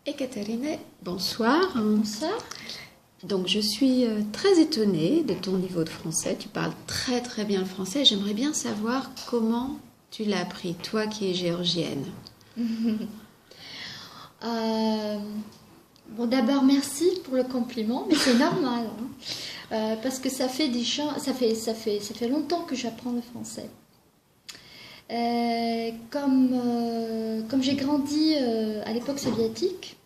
Ekaterina, bonsoir. Bonsoir. Donc je suis très étonnée de ton niveau de français. Tu parles très très bien le français. J'aimerais bien savoir comment tu l'as appris, toi qui es géorgienne. Bon, d'abord merci pour le compliment, mais c'est normal, hein. Parce que ça fait longtemps que j'apprends le français. Comme j'ai grandi à l'époque soviétique,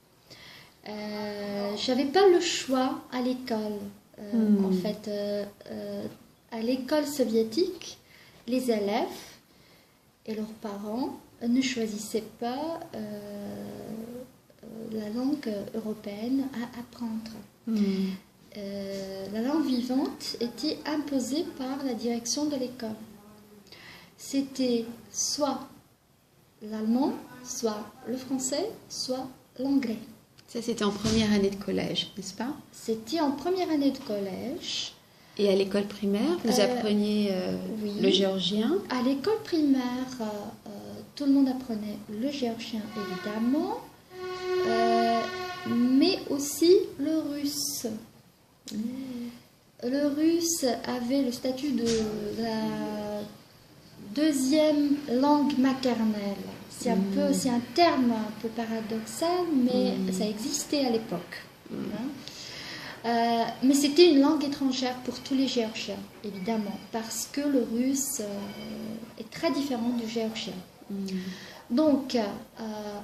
j'avais pas le choix à l'école. En fait, à l'école soviétique, les élèves et leurs parents ne choisissaient pas la langue européenne à apprendre. La langue vivante était imposée par la direction de l'école. C'était soit l'allemand, soit le français, soit l'anglais. Ça, c'était en première année de collège, n'est-ce pas? C'était en première année de collège. Et à l'école primaire, vous appreniez oui. le géorgien? À l'école primaire, tout le monde apprenait le géorgien, évidemment, mais aussi le russe. Le russe avait le statut de la deuxième langue maternelle. C'est un terme un peu paradoxal, mais ça existait à l'époque. Mais c'était une langue étrangère pour tous les Géorgiens, évidemment, parce que le russe est très différent du géorgien. Donc,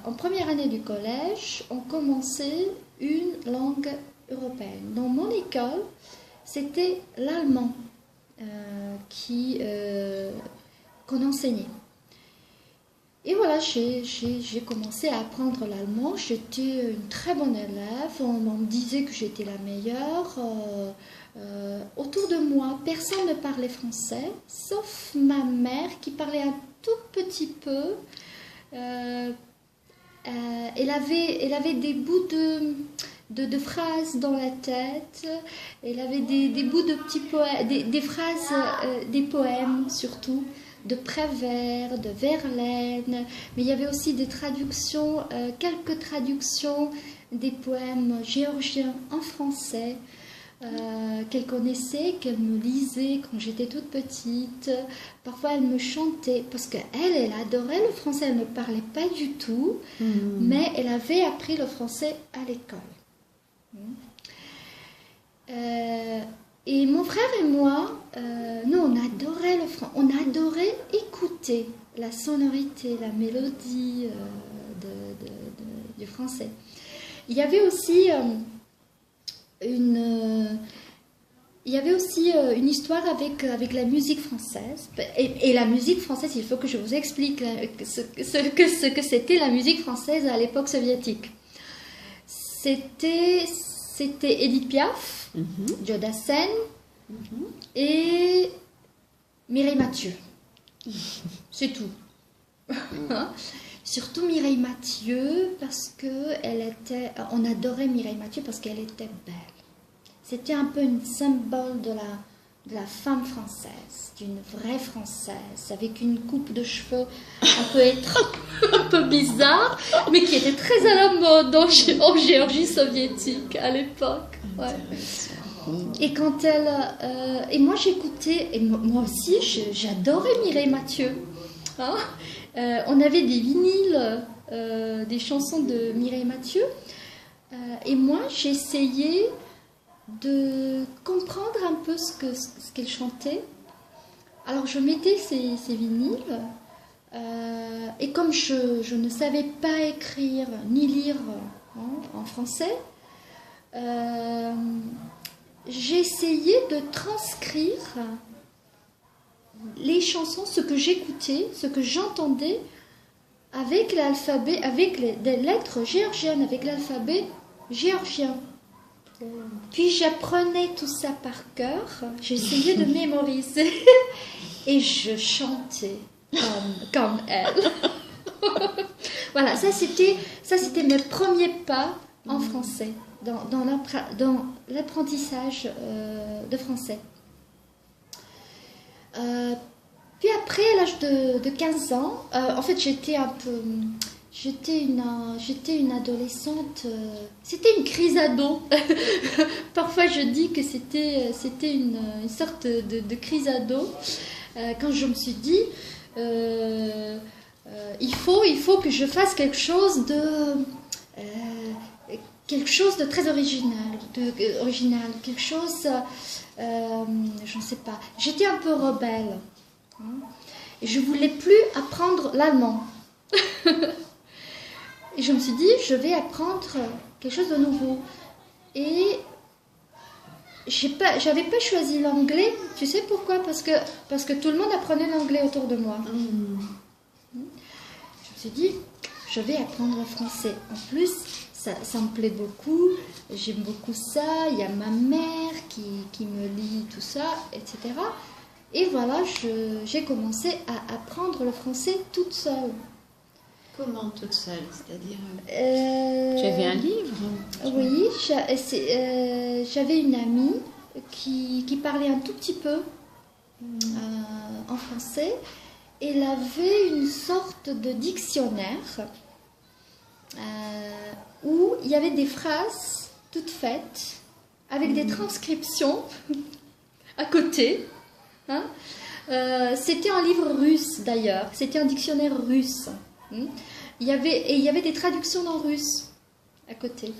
en première année du collège, on commençait une langue européenne. Dans mon école, c'était l'allemand qu'on enseignait. Et voilà, j'ai commencé à apprendre l'allemand. J'étais une très bonne élève. On me disait que j'étais la meilleure. Autour de moi, personne ne parlait français, sauf ma mère qui parlait un tout petit peu. Elle avait des bouts de phrases dans la tête. Elle avait des bouts de petits poèmes, des phrases, des poèmes surtout, de Prévert, de Verlaine, mais il y avait aussi des traductions, quelques traductions des poèmes géorgiens en français qu'elle connaissait, qu'elle me lisait quand j'étais toute petite. Parfois elle me chantait, parce qu'elle adorait le français, elle ne parlait pas du tout, mais elle avait appris le français à l'école. Et mon frère et moi, nous on adorait le français, on adorait écouter la sonorité, la mélodie du français. Il y avait aussi une histoire avec la musique française. Et la musique française, il faut que je vous explique ce que c'était la musique française à l'époque soviétique. C'était Édith Piaf, Joe Dassin et Mireille Mathieu. C'est tout. Surtout Mireille Mathieu, parce que on adorait Mireille Mathieu parce qu'elle était belle. C'était un peu un symbole de la femme française, d'une vraie française, avec une coupe de cheveux un peu étrange, un peu bizarre, mais qui était très à la mode en Géorgie soviétique à l'époque. Ouais. Et quand et moi j'écoutais, et moi aussi j'adorais Mireille Mathieu. Hein, on avait des vinyles, des chansons de Mireille Mathieu, et moi j'essayais de comprendre un peu ce qu'elle chantait. Alors je mettais ces vinyles, et comme je ne savais pas écrire ni lire en français, j'essayais de transcrire les chansons, ce que j'écoutais, ce que j'entendais, avec l'alphabet, avec des lettres géorgiennes, avec l'alphabet géorgien. Puis j'apprenais tout ça par cœur, j'essayais de mémoriser et je chantais comme elle. Voilà, ça c'était mes premiers pas en français, dans l'apprentissage de français. Puis après, à l'âge de 15 ans, en fait j'étais un peu j'étais une adolescente. C'était une crise ado. Parfois, je dis que c'était une sorte de crise ado. Quand je me suis dit, il faut que je fasse quelque chose de très original, quelque chose, je ne sais pas. J'étais un peu rebelle. Hein, et je voulais plus apprendre l'allemand. Et je me suis dit, je vais apprendre quelque chose de nouveau. Et j'avais pas choisi l'anglais. Tu sais pourquoi? Parce que tout le monde apprenait l'anglais autour de moi. Je me suis dit, je vais apprendre le français. En plus, ça me plaît beaucoup. J'aime beaucoup ça. Il y a ma mère qui me lit tout ça, etc. Et voilà, j'ai commencé à apprendre le français toute seule. Comment toute seule? C'est-à-dire, tu avais un livre? Oui, j'avais une amie qui parlait un tout petit peu en français. Elle avait une sorte de dictionnaire où il y avait des phrases toutes faites avec des transcriptions à côté. Hein. C'était un livre russe d'ailleurs, c'était un dictionnaire russe. Il y avait des traductions en russe à côté.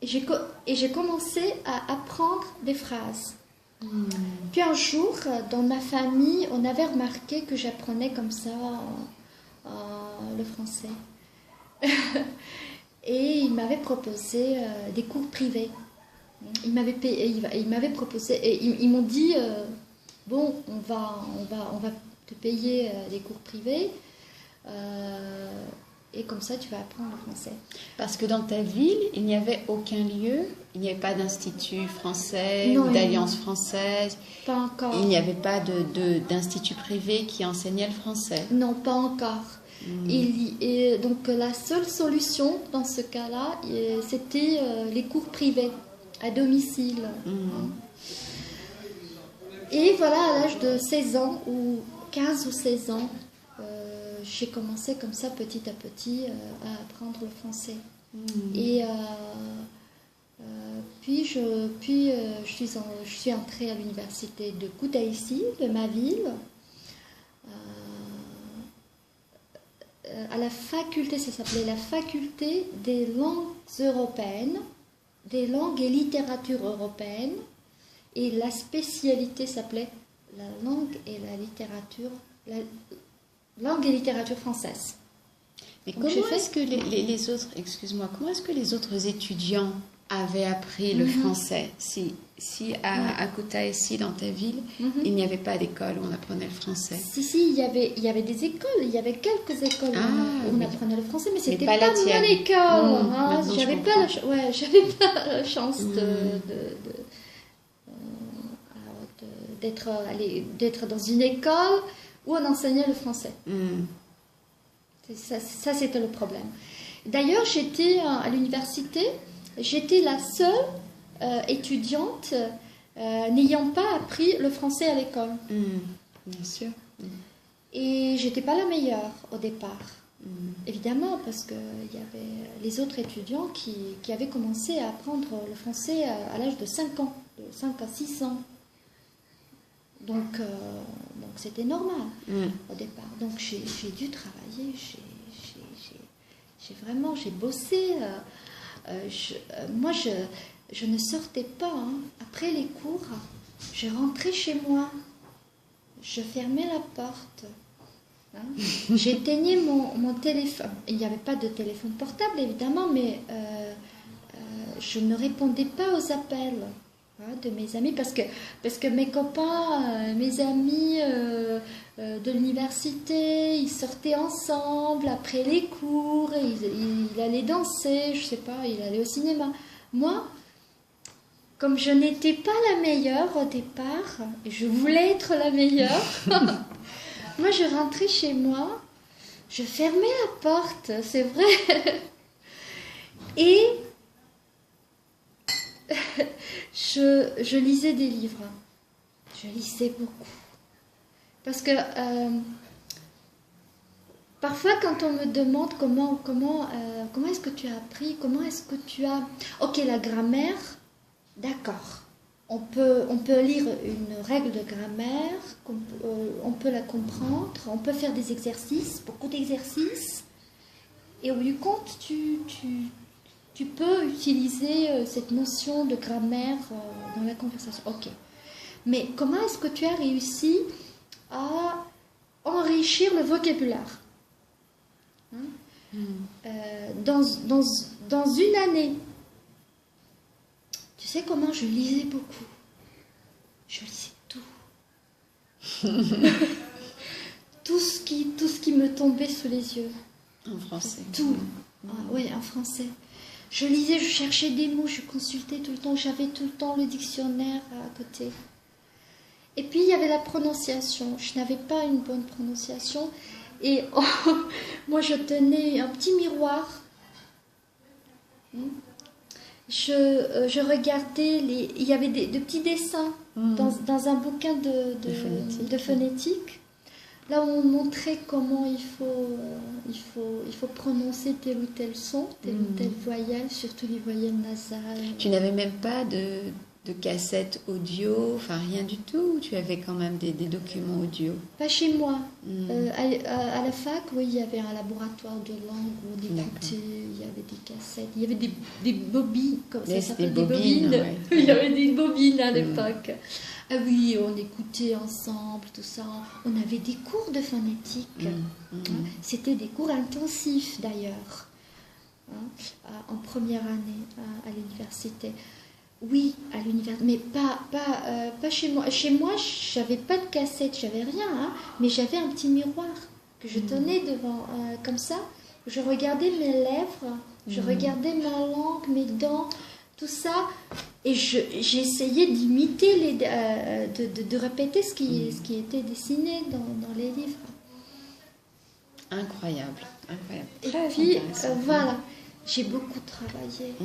Et j'ai commencé à apprendre des phrases. Puis un jour, dans ma famille, on avait remarqué que j'apprenais comme ça le français. Et il m'avait proposé des cours privés. Il m'avait proposé, et ils m'ont dit, bon, on va te payer des cours privés. Et comme ça, tu vas apprendre le français. Parce que dans ta ville, il n'y avait aucun lieu, il n'y avait pas d'institut français Non, ou d'alliance française. Pas encore. Il n'y avait pas d'institut privé qui enseignait le français. Non, pas encore. Et donc la seule solution dans ce cas-là, c'était les cours privés à domicile. Et voilà, à l'âge de 16 ans, ou 15 ou 16 ans, j'ai commencé comme ça petit à petit à apprendre le français. Et puis je suis entrée à l'université de Kutaisi, de ma ville, à la faculté, ça s'appelait la faculté des langues européennes, des langues et littératures européennes, et la spécialité s'appelait la langue et la littérature, langue et littérature française. Mais comment est-ce que les autres, excuse-moi, comment est-ce que les autres étudiants avaient appris le français? Si à Kutaisi, dans ta ville, il n'y avait pas d'école où on apprenait le français. Si, il y avait des écoles, il y avait quelques écoles où on apprenait le français, mais c'était pas mon école. J'avais pas la chance d'être dans une école où on enseignait le français. Ça, c'était le problème. D'ailleurs, j'étais à l'université, j'étais la seule étudiante n'ayant pas appris le français à l'école. Bien sûr. Et j'étais pas la meilleure au départ. Évidemment, parce qu'il y avait les autres étudiants qui avaient commencé à apprendre le français à l'âge de 5 ans, de 5 à 6 ans. Donc c'était normal au départ. Donc j'ai dû travailler, j'ai bossé. Moi, je ne sortais pas. Après les cours, je rentrais chez moi. Je fermais la porte. J'éteignais mon téléphone. Il n'y avait pas de téléphone portable, évidemment, mais je ne répondais pas aux appels de mes amis parce que mes copains, mes amis de l'université, ils sortaient ensemble après les cours, ils allaient danser, je sais pas, ils allaient au cinéma. Moi, comme je n'étais pas la meilleure au départ, et je voulais être la meilleure, moi je rentrais chez moi, je fermais la porte, c'est vrai, et je lisais des livres. Je lisais beaucoup. Parce que Parfois, quand on me demande comment est-ce que tu as appris, comment est-ce que tu as... Ok, la grammaire, d'accord. On peut lire une règle de grammaire, on peut la comprendre, on peut faire des exercices, beaucoup d'exercices. Et au bout du compte, tu peux utiliser cette notion de grammaire dans la conversation. Ok. Mais comment est-ce que tu as réussi à enrichir le vocabulaire dans une année? Tu sais comment je lisais beaucoup? Je lisais tout. tout ce qui me tombait sous les yeux. En français. Tout. Oui, en français. Je lisais, je cherchais des mots, je consultais tout le temps, j'avais tout le temps le dictionnaire à côté. Et puis il y avait la prononciation. Je n'avais pas une bonne prononciation. Et moi je tenais un petit miroir. Je regardais, il y avait de petits dessins dans un bouquin de phonétique. Là où on montrait comment il faut prononcer tel ou tel son, telle ou telle voyelle, surtout les voyelles nasales. Tu n'avais même pas de cassette audio, enfin rien du tout, ou tu avais quand même des documents audio? Pas chez moi. À la fac, oui, il y avait un laboratoire de langue où on écoutait, il y avait des cassettes, il y avait des bobines, comme ça s'appelle, des bobines. Ouais. Il y avait des bobines à l'époque. Ah oui, on écoutait ensemble, tout ça. On avait des cours de phonétique. C'était des cours intensifs d'ailleurs, en première année à l'université. Oui, à l'université, mais pas chez moi. Chez moi, j'avais pas de cassette, j'avais rien, mais j'avais un petit miroir que je tenais devant, comme ça. Je regardais mes lèvres, je regardais ma langue, mes dents, tout ça, et j'essayais d'imiter, de répéter ce qui était dessiné dans les livres. Incroyable. Et puis, voilà, j'ai beaucoup travaillé.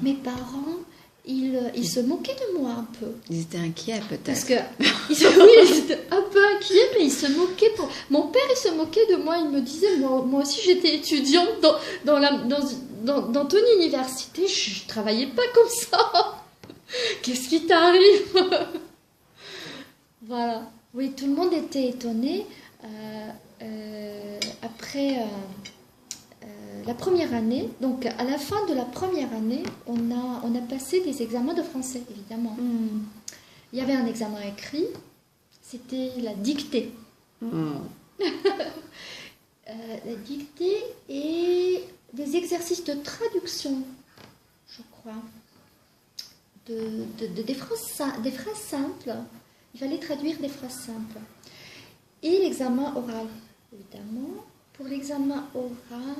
Mes parents... Ils se moquaient de moi un peu. Ils étaient inquiets peut-être. Parce que, oui, ils étaient un peu inquiets, mais ils se moquaient. Mon père, il se moquait de moi. Il me disait, moi aussi j'étais étudiante dans ton université. Je travaillais pas comme ça. Qu'est-ce qui t'arrive? Voilà. Oui, tout le monde était étonné. Après... la première année, donc à la fin de la première année, on a passé des examens de français, évidemment. Il y avait un examen écrit, c'était la dictée. La dictée et des exercices de traduction, je crois, des phrases simples. Il fallait traduire des phrases simples. Et l'examen oral, évidemment. Pour l'examen oral...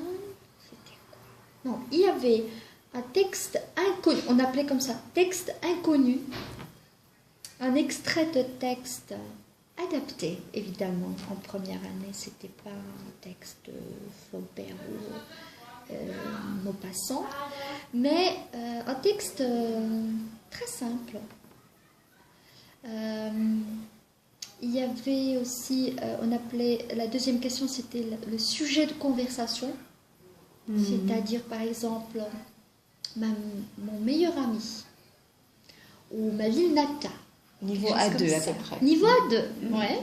Non, il y avait un texte inconnu, on appelait comme ça, texte inconnu, un extrait de texte adapté, évidemment, en première année, c'était pas un texte de Flaubert ou Maupassant, mais un texte très simple. Il y avait aussi, on appelait, la deuxième question, c'était le sujet de conversation. C'est-à-dire, par exemple, mon meilleur ami ou ma ville natale. Niveau A2 à peu près. Niveau A2, ouais.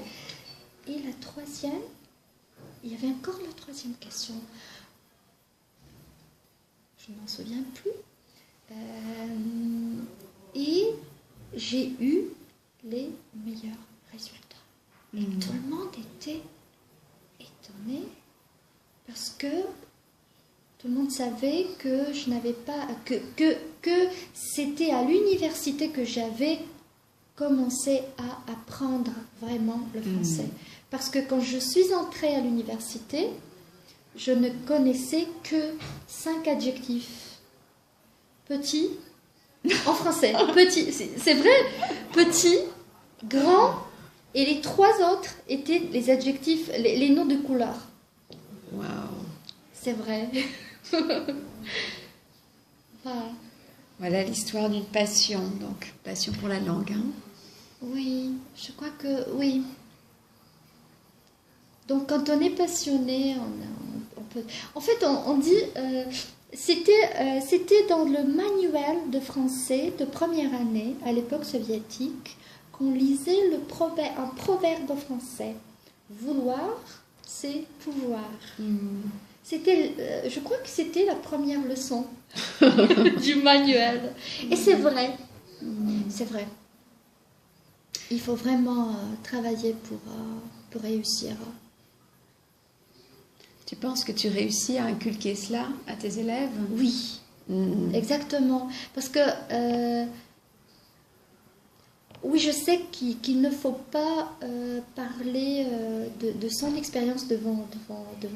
Et la troisième, il y avait encore la troisième question. Je ne m'en souviens plus. Et j'ai eu les meilleurs résultats. Et tout le monde était étonné parce que tout le monde savait que je n'avais pas que c'était à l'université que j'avais commencé à apprendre vraiment le français. Parce que quand je suis entrée à l'université, je ne connaissais que 5 adjectifs. Petit, en français, petit, c'est vrai, petit, grand, et les 3 autres étaient les adjectifs, les noms de couleurs. Waouh. C'est vrai. Voilà l'histoire d'une passion, donc passion pour la langue. Oui, je crois que oui. Donc quand on est passionné, on peut... En fait, on dit... c'était dans le manuel de français de première année, à l'époque soviétique, qu'on lisait un proverbe français. Vouloir, c'est pouvoir. Je crois que c'était la première leçon du manuel. Et c'est vrai. C'est vrai. Il faut vraiment travailler pour réussir. Tu penses que tu réussis à inculquer cela à tes élèves? Oui, exactement. Parce que, oui, je sais qu'il ne faut pas parler de son expérience devant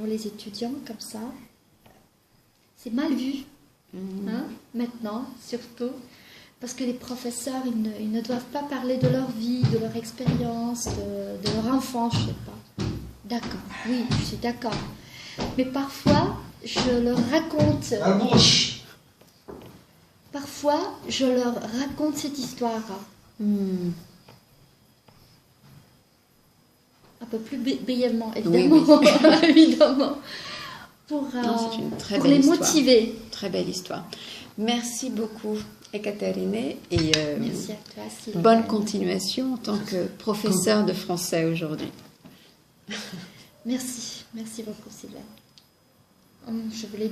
les étudiants comme ça. C'est mal vu, hein, maintenant, surtout. Parce que les professeurs, ils ne doivent pas parler de leur vie, de leur expérience, de leur enfance, je sais pas. D'accord, oui, je suis d'accord. Mais parfois, je leur raconte... La bouche. Parfois, je leur raconte cette histoire. Un peu plus brièvement, évidemment. Oui. Évidemment. Pour C'est une très les belle histoire. motiver. Très belle histoire. Merci beaucoup, Ekaterine. Et Merci à toi, Sylvain. bonne continuation en tant que professeur de français aujourd'hui. Merci beaucoup, Sylvain. Je voulais